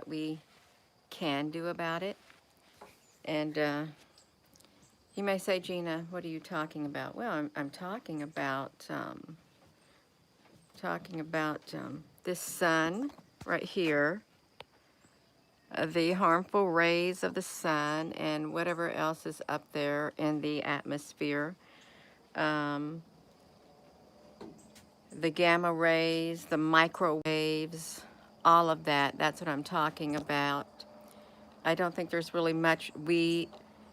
what we can do about it. And you may say, Gina, what are you talking about? Well, I'm talking about this sun right here, the harmful rays of the sun and whatever else is up there in the atmosphere. Um, the gamma rays, the microwaves, all of that. That's what I'm talking about. I don't think there's really much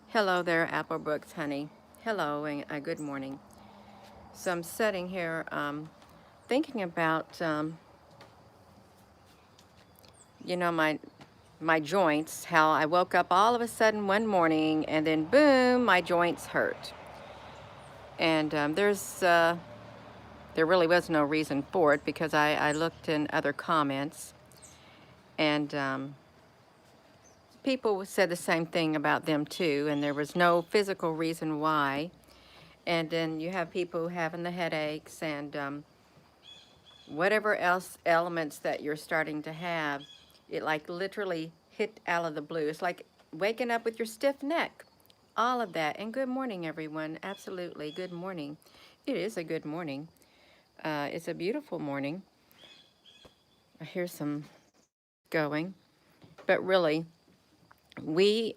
hello there, Apple Brooks, honey. Hello and good morning. So I'm sitting here thinking about, my joints, how I woke up all of a sudden one morning and then boom, my joints hurt. And there really was no reason for it because I looked in other comments and people said the same thing about them too, and there was no physical reason why. And then you have people having the headaches and whatever else elements that you're starting to have, it like literally hit out of the blue. It's like waking up with your stiff neck, all of that. And good morning, everyone. Absolutely, good morning. It is a good morning. It's a beautiful morning. I hear some going, but really, we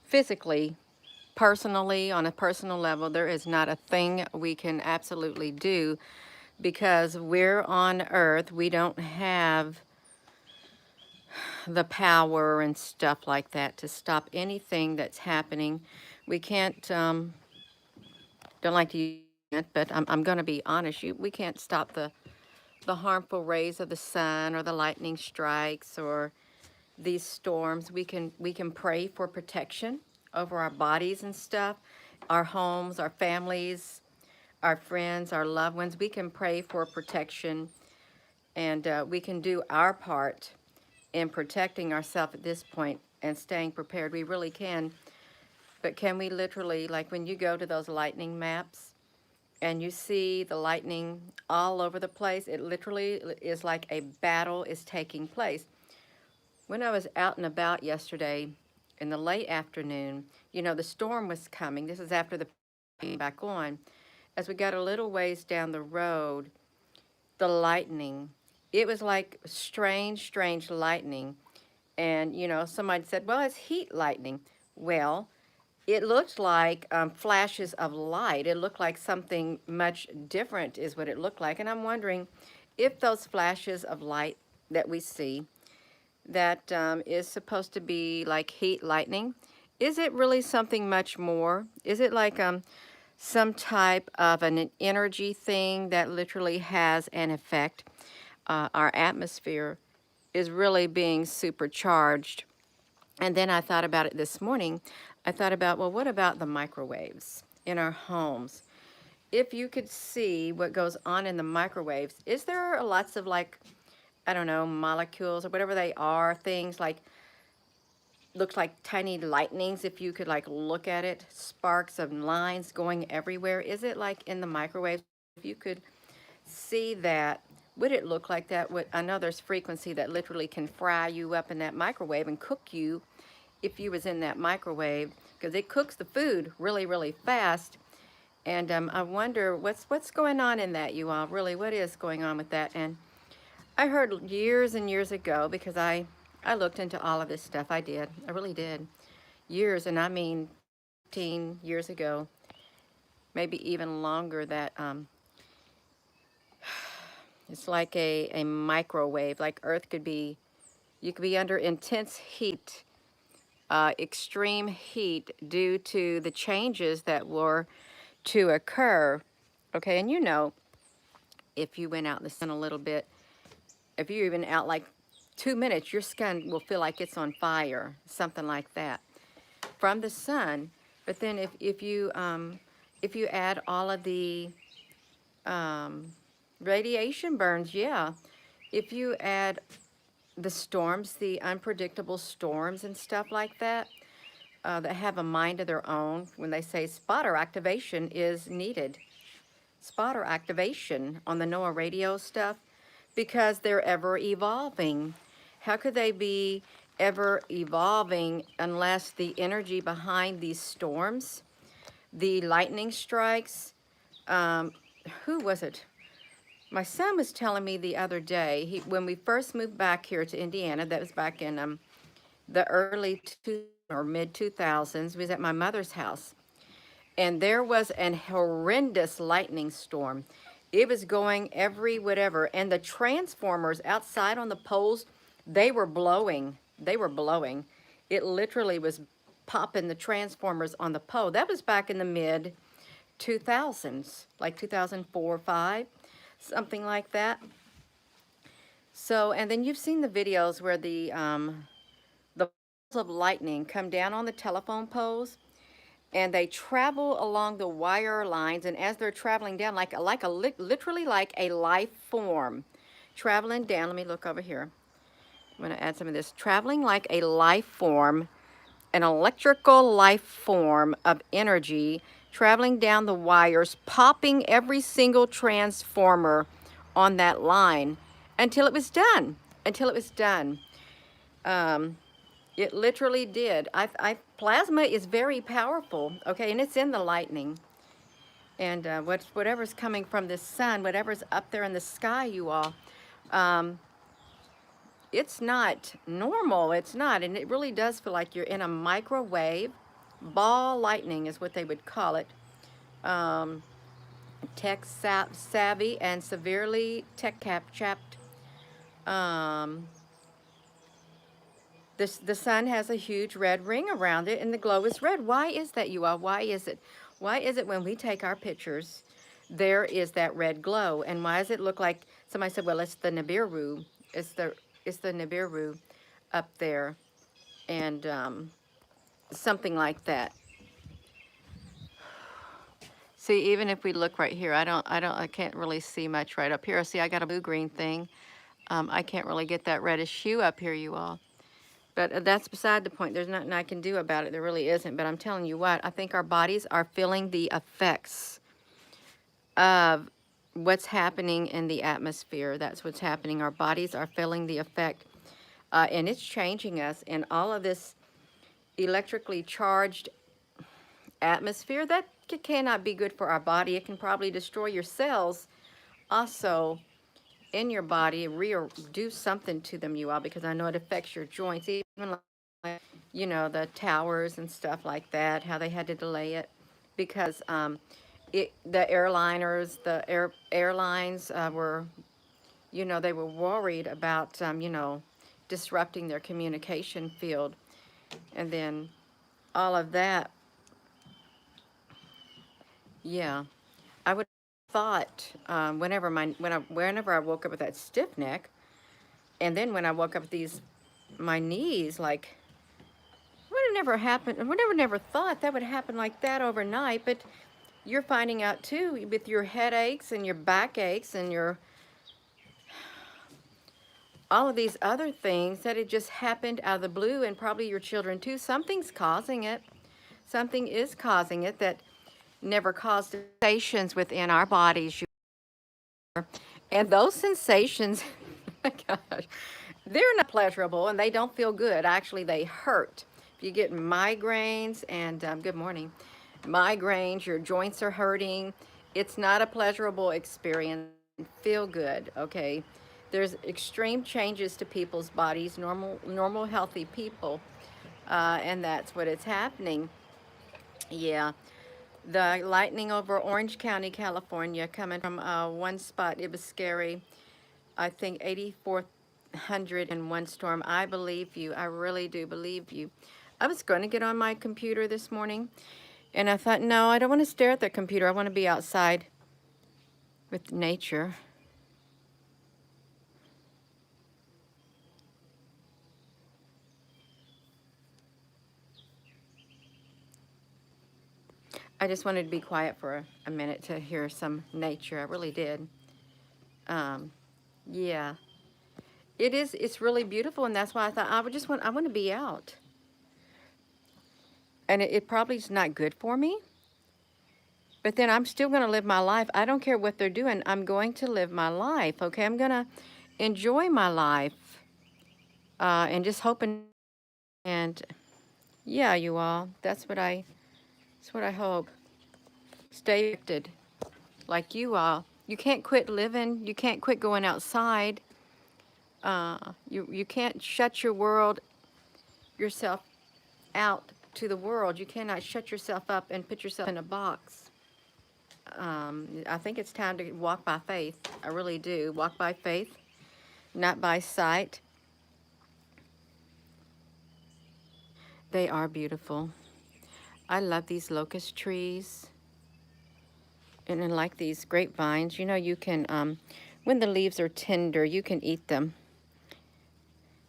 physically, personally, on a personal level, there is not a thing we can absolutely do because we're on Earth. We don't have the power and stuff like that to stop anything that's happening. We can't, don't like to use it, but I'm going to be honest. We can't stop the harmful rays of the sun or the lightning strikes or these storms. We can pray for protection over our bodies and stuff, our homes, our families, our friends, our loved ones. We can pray for protection, and we can do our part in protecting ourselves at this point and staying prepared. We really can. But can we literally, like when you go to those lightning maps and you see the lightning all over the place, it literally is like a battle is taking place. When I was out and about yesterday in the late afternoon, the storm was coming. This is after the came back on. As we got a little ways down the road, the lightning, it was like strange lightning. And, somebody said, well, it's heat lightning. Well, it looked like flashes of light. It looked like something much different is what it looked like. And I'm wondering if those flashes of light that we see that is supposed to be like heat lightning, is it really something much more? Is it like some type of an energy thing that literally has an effect? Our atmosphere is really being supercharged. And then I thought about it this morning. I thought about, well, what about the microwaves in our homes? If you could see what goes on in the microwaves, is there lots of like, I don't know, molecules or whatever they are, things like, looks like tiny lightnings if you could like look at it, sparks of lines going everywhere. Is it like in the microwave? If you could see that, would it look like that? I know there's frequency that literally can fry you up in that microwave and cook you if you was in that microwave, because it cooks the food really fast. And I wonder what's going on in that, you all. Really, what is going on with that? And I heard years and years ago, because I looked into all of this stuff. I did. I really did. Years, and I mean 15 years ago, maybe even longer, that it's like a microwave. Like Earth could be, you could be under intense heat, extreme heat due to the changes that were to occur. Okay, and if you went out in the sun a little bit, if you're even out like 2 minutes, your skin will feel like it's on fire, something like that, from the sun. But then if you add all of the radiation burns, yeah. If you add the storms, the unpredictable storms and stuff like that have a mind of their own, when they say spotter activation is needed, spotter activation on the NOAA radio stuff, because they're ever evolving. How could they be ever evolving unless the energy behind these storms, the lightning strikes, um, who was it? My son was telling me the other day, when we first moved back here to Indiana, that was back in the early or mid 2000s, we was at my mother's house. And there was an horrendous lightning storm. It was going every whatever. And the transformers outside on the poles, they were blowing. They were blowing. It literally was popping the transformers on the pole. That was back in the mid 2000s, like 2004, 5, something like that. So, and then you've seen the videos where the bolts of lightning come down on the telephone poles, and they travel along the wire lines, and as they're traveling down, literally like a life form traveling down. Let me look over here. I'm going to add some of this. Traveling like a life form, an electrical life form of energy traveling down the wires, popping every single transformer on that line until it was done. Until it was done. Um, it literally did. Plasma is very powerful, okay, and it's in the lightning. And whatever's coming from the sun, whatever's up there in the sky, you all, um, it's not normal. It's not, and it really does feel like you're in a microwave. Ball lightning is what they would call it. Um, tech savvy and severely tech chapped. Um, the sun has a huge red ring around it, and the glow is red. Why is that, you all? Why is it? Why is it when we take our pictures, there is that red glow? And why does it look like, somebody said, well, it's the Nibiru. It's the Nibiru up there, and something like that. See, even if we look right here, I can't really see much right up here. See, I got a blue-green thing. I can't really get that reddish hue up here, you all. But that's beside the point. There's nothing I can do about it. There really isn't. But I'm telling you what, I think our bodies are feeling the effects of what's happening in the atmosphere. That's what's happening. Our bodies are feeling the effect. And it's changing us. And all of this electrically charged atmosphere, that cannot be good for our body. It can probably destroy your cells also in your body, do something to them, you all, because I know it affects your joints, even like, the towers and stuff like that, how they had to delay it because the airliners, airlines were, they were worried about, disrupting their communication field. And then all of that, yeah. I would have thought whenever I woke up with that stiff neck, and then when I woke up with my knees, like, would have never happened. I would never thought that would happen like that overnight. But you're finding out too with your headaches and your backaches and all of these other things that it just happened out of the blue, and probably your children too. Something's causing it. Something is causing it that never caused sensations within our bodies. And those sensations, oh my gosh, they're not pleasurable and they don't feel good. Actually, they hurt. If you get migraines, and good morning, migraines, your joints are hurting, it's not a pleasurable experience. Feel good, okay? There's extreme changes to people's bodies, normal healthy people, and that's what it's happening. Yeah. The lightning over Orange County, California, coming from one spot, it was scary. I think 8,400 in one storm. I believe you. I really do believe you. I was going to get on my computer this morning, and I thought, no, I don't want to stare at the computer. I want to be outside with nature. I just wanted to be quiet for a minute to hear some nature. I really did. Um, yeah, it is. It's really beautiful, and that's why I thought I want to be out. And it probably is not good for me, but then I'm still going to live my life. I don't care what they're doing. I'm going to live my life, okay? I'm going to enjoy my life. and just hoping. And yeah, you all, that's what I hope. Stay connected like you all. You can't quit living. You can't quit going outside. You can't shut your world yourself out to the world. You cannot shut yourself up and put yourself in a box. I think it's time to walk by faith. I really do. Walk by faith, not by sight. They are beautiful. I love these locust trees. And then like these grapevines, you know, you can, when the leaves are tender, you can eat them.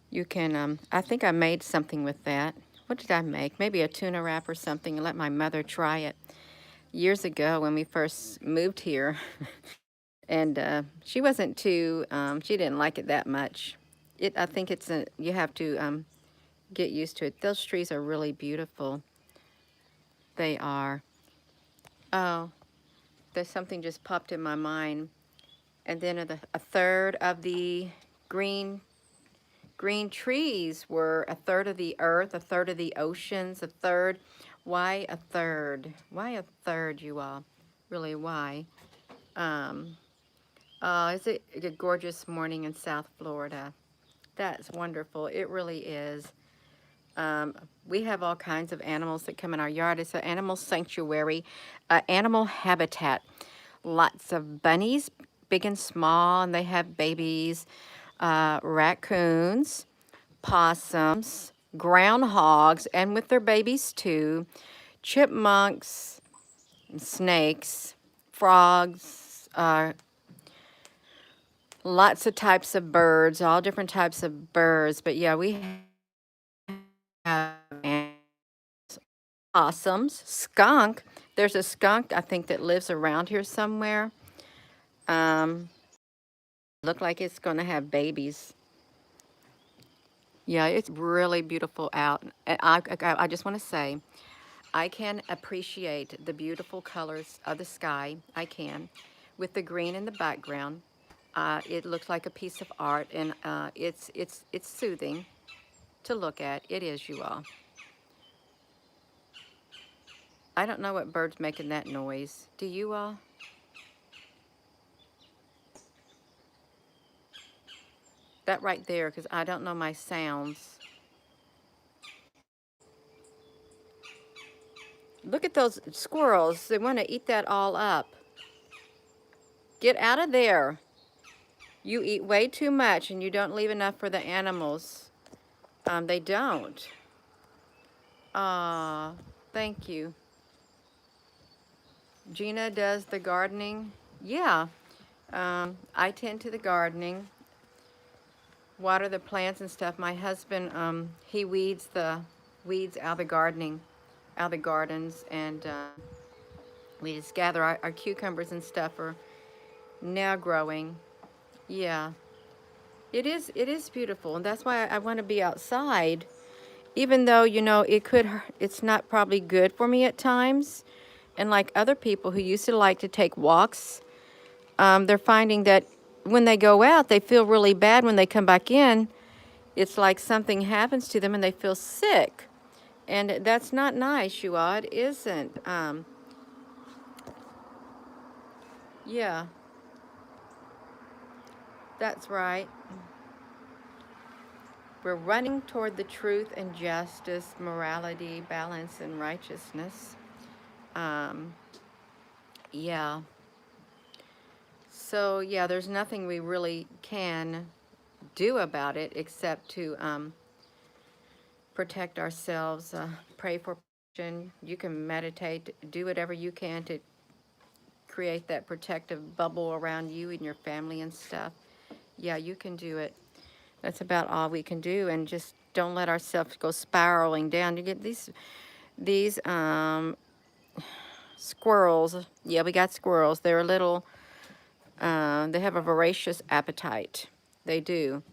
You can, I think I made something with that. What did I make? Maybe a tuna wrap or something and let my mother try it years ago when we first moved here. And she wasn't too, she didn't like it that much. I think you have to get used to it. Those trees are really beautiful. They are. Oh, there's something just popped in my mind. And then a third of the green green trees were a third of the earth, a third of the oceans, a third. Why a third? Why a third, you all? Really, why? Um, it's a gorgeous morning in South Florida. That's wonderful. It really is. Um, we have all kinds of animals that come in our yard. It's an animal sanctuary, animal habitat. Lots of bunnies, big and small, and they have babies, raccoons, possums, groundhogs, and with their babies too, chipmunks, snakes, frogs, lots of types of birds, all different types of birds. But yeah, we have possums, skunk. There's a skunk, I think, that lives around here somewhere. Um, Look like it's going to have babies. Yeah, it's really beautiful out. And I just want to say, I can appreciate the beautiful colors of the sky. I can, with the green in the background. It looks like a piece of art, and it's soothing to look at. It is, you all. I don't know what bird's making that noise. Do you all? That right there, because I don't know my sounds. Look at those squirrels. They want to eat that all up. Get out of there. You eat way too much and you don't leave enough for the animals. They don't. Ah, thank you. Gina does the gardening. Yeah, I tend to the gardening, water the plants and stuff. My husband, he weeds the weeds out of the gardening, out of the gardens, and we just gather our cucumbers and stuff are now growing. Yeah, it is beautiful, and that's why I want to be outside, even though, you know, it's not probably good for me at times. And like other people who used to like to take walks, they're finding that when they go out, they feel really bad when they come back in. It's like something happens to them and they feel sick. And that's not nice, you all. It isn't. Yeah, that's right. We're running toward the truth and justice, morality, balance, and righteousness. Um, yeah. So, yeah, there's nothing we really can do about it except to protect ourselves, pray for protection. You can meditate, do whatever you can to create that protective bubble around you and your family and stuff. Yeah, you can do it. That's about all we can do, and just don't let ourselves go spiraling down. You get these squirrels. Yeah, we got squirrels. They're a little. They have a voracious appetite. They do.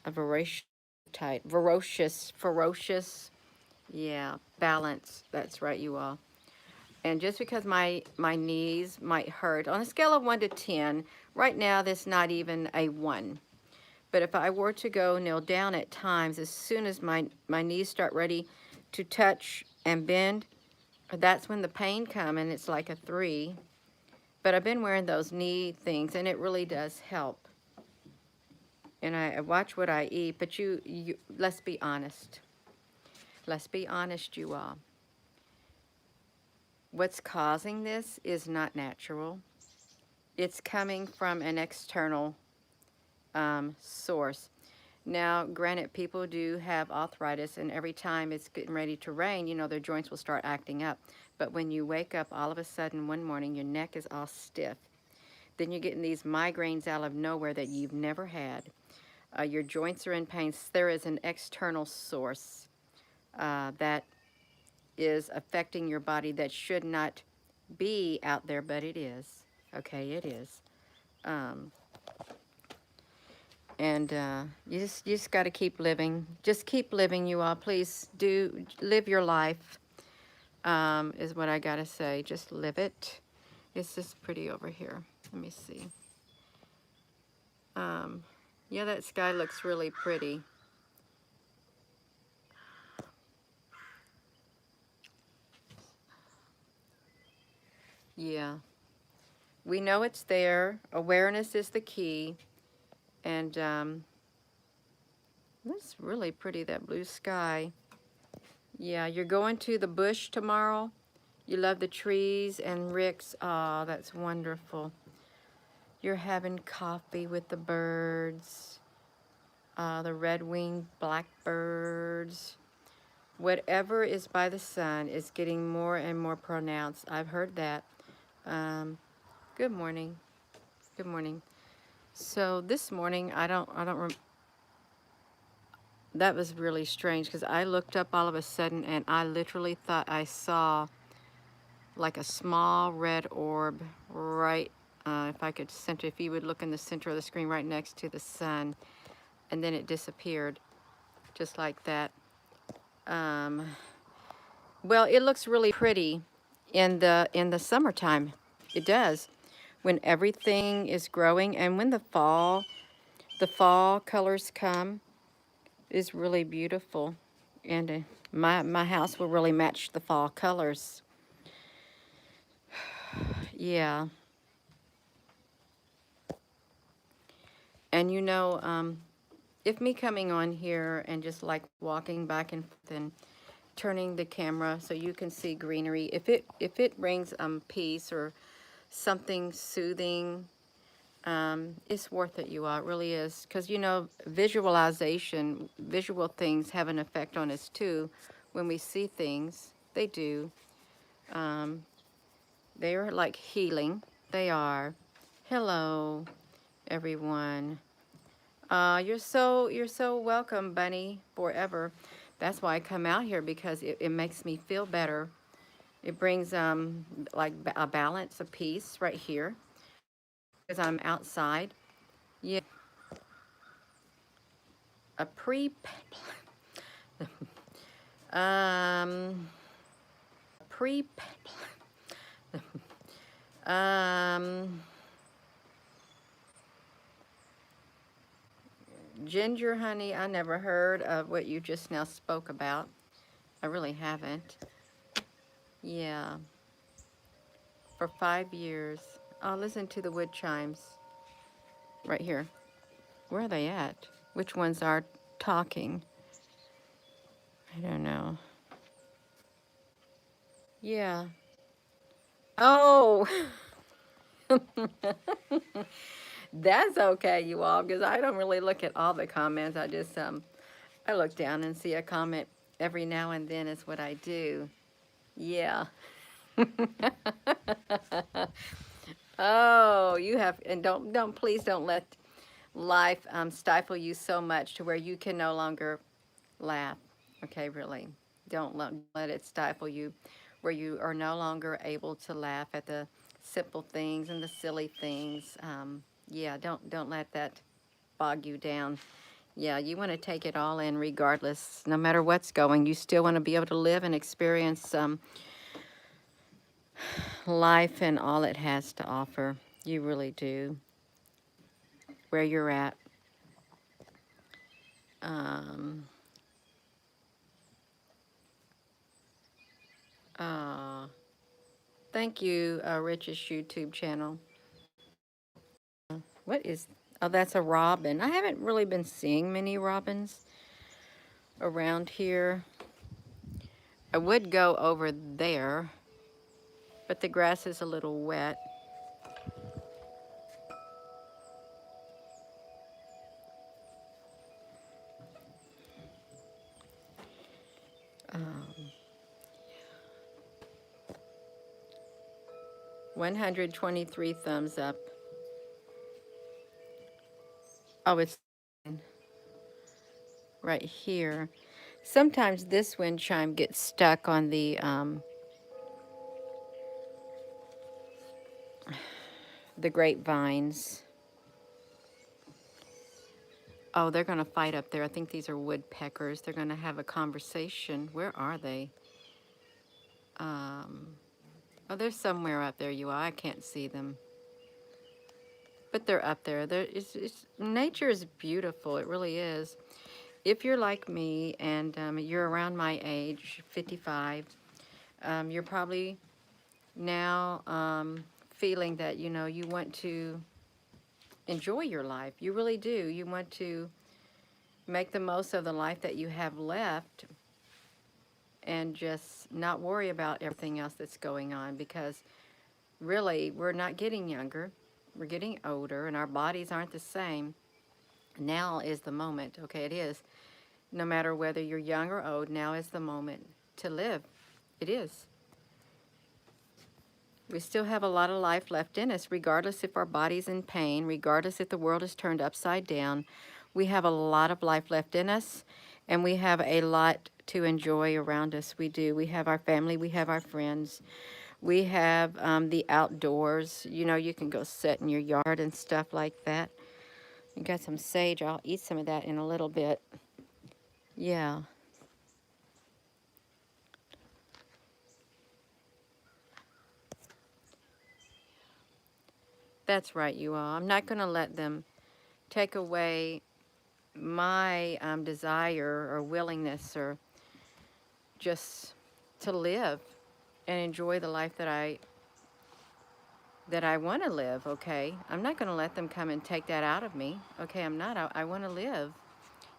A voracious appetite. Ferocious. Yeah, balance. That's right, you all. And just because my knees might hurt on a scale of 1 to 10, right now that's not even a 1. But if I were to go kneel down at times, as soon as my knees start ready to touch and bend, that's when the pain come, and it's like a 3. But I've been wearing those knee things, and it really does help. And I watch what I eat, but you let's be honest. Let's be honest, you all. What's causing this is not natural. It's coming from an external source. Now, granted, people do have arthritis, and every time it's getting ready to rain, you know, their joints will start acting up. But when you wake up all of a sudden one morning, your neck is all stiff. Then you're getting these migraines out of nowhere that you've never had. Your joints are in pain. There is an external source that is affecting your body that should not be out there, but it is. Okay, it is. Um, and you just got to keep living. Just keep living, you all. Please do live your life. Is what I gotta say. Just live it. It's just pretty over here. Let me see. Yeah, that sky looks really pretty. Yeah, we know it's there. Awareness is the key. And that's really pretty, that blue sky. Yeah, you're going to the bush tomorrow. You love the trees and Rick's. Oh, that's wonderful. You're having coffee with the birds, the red-winged blackbirds. Whatever is by the sun is getting more and more pronounced. I've heard that. Good morning. Good morning. So this morning, that was really strange because I looked up all of a sudden and I literally thought I saw like a small red orb right, if I could center, if you would look in the center of the screen right next to the sun, and then it disappeared just like that. Well, it looks really pretty in the summertime. It does. When everything is growing and when the fall colors come, is really beautiful. And my house will really match the fall colors. Yeah. And you know, if me coming on here and just like walking back and forth and turning the camera so you can see greenery, if it brings peace or something soothing, it's worth it, you all. It really is. Because, you know, visualization, visual things have an effect on us too. When we see things, they do. Um, they are like healing. They are. Hello, everyone. You're so welcome, Bunny, forever. That's why I come out here, because it makes me feel better. It brings like a balance, a peace right here, because I'm outside. Yeah, a pre um pre um ginger honey. I never heard of what you just now spoke about. I really haven't. Yeah, for 5 years. I'll listen to the wood chimes right here. Where are they at? Which ones are talking? I don't know. Yeah. Oh, that's okay, you all, because I don't really look at all the comments. I look down and see a comment every now and then is what I do. Yeah. Oh, you have, and please don't let life stifle you so much to where you can no longer laugh. Okay, really. Don't let it stifle you where you are no longer able to laugh at the simple things and the silly things. Yeah, don't let that bog you down. Yeah, you want to take it all in regardless, no matter what's going. You still want to be able to live and experience life and all it has to offer. You really do. Where you're at. Um, uh, Thank you, Rich's YouTube channel. What is, oh, that's a robin. I haven't really been seeing many robins around here. I would go over there, but the grass is a little wet. Um, 123 thumbs up. Oh, it's right here. Sometimes this wind chime gets stuck on the grapevines. Oh, they're going to fight up there. I think these are woodpeckers. They're going to have a conversation. Where are they? Oh, they're somewhere up there, you are. I can't see them. But they're up there. Nature is beautiful. It really is. If you're like me and you're around my age, 55, you're probably now feeling that, you know, you want to enjoy your life. You really do. You want to make the most of the life that you have left and just not worry about everything else that's going on, because really we're not getting younger. We're getting older and our bodies aren't the same. Now is the moment. Okay, it is. No matter whether you're young or old, now is the moment to live. It is. We still have a lot of life left in us, regardless if our body's in pain, regardless if the world is turned upside down. We have a lot of life left in us, and we have a lot to enjoy around us. We do. We have our family, we have our friends, we have the outdoors. You know, you can go sit in your yard and stuff like that. You got some sage. I'll eat some of that in a little bit. Yeah. That's right, you all. I'm not going to let them take away my desire or willingness or just to live and enjoy the life that I want to live. Okay, I'm not going to let them come and take that out of me. Okay, I'm not. I want to live.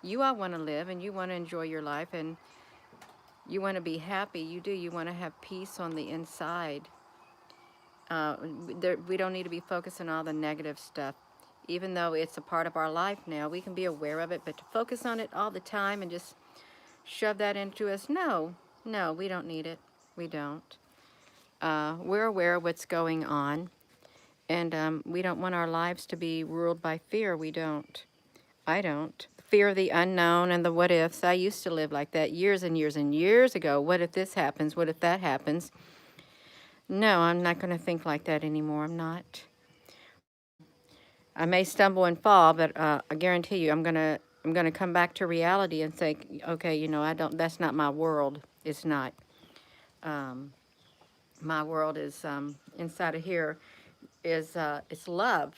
You all want to live, and you want to enjoy your life, and you want to be happy. You do. You want to have peace on the inside. Uh, we don't need to be focusing on all the negative stuff. Even though it's a part of our life now, we can be aware of it, but to focus on it all the time and just shove that into us, no, no, we don't need it. We don't. We're aware of what's going on, and we don't want our lives to be ruled by fear. We don't. I don't. Fear of the unknown and the what ifs. I used to live like that years and years and years ago. What if this happens? What if that happens? No, I'm not going to think like that anymore. I'm not. I may stumble and fall, but I guarantee you, I'm gonna come back to reality and say, okay, you know, I don't. That's not my world. It's not. Um, my world is inside of here is it's love.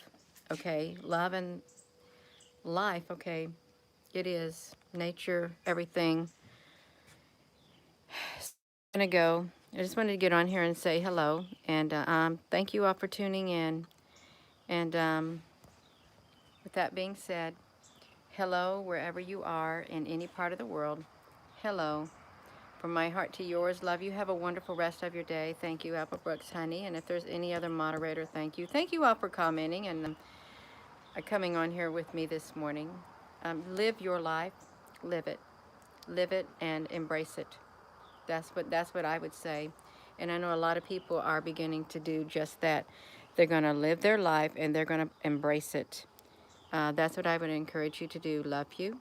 Okay, love and life. Okay, it is nature, everything. I'm gonna go. I just wanted to get on here and say hello, and thank you all for tuning in. And with that being said, hello wherever you are in any part of the world. Hello. From my heart to yours, love you. Have a wonderful rest of your day. Thank you, Apple Brooks, honey. And if there's any other moderator, thank you. Thank you all for commenting and coming on here with me this morning. Live your life. Live it. Live it and embrace it. That's what I would say. And I know a lot of people are beginning to do just that. They're going to live their life and they're going to embrace it. That's what I would encourage you to do. Love you.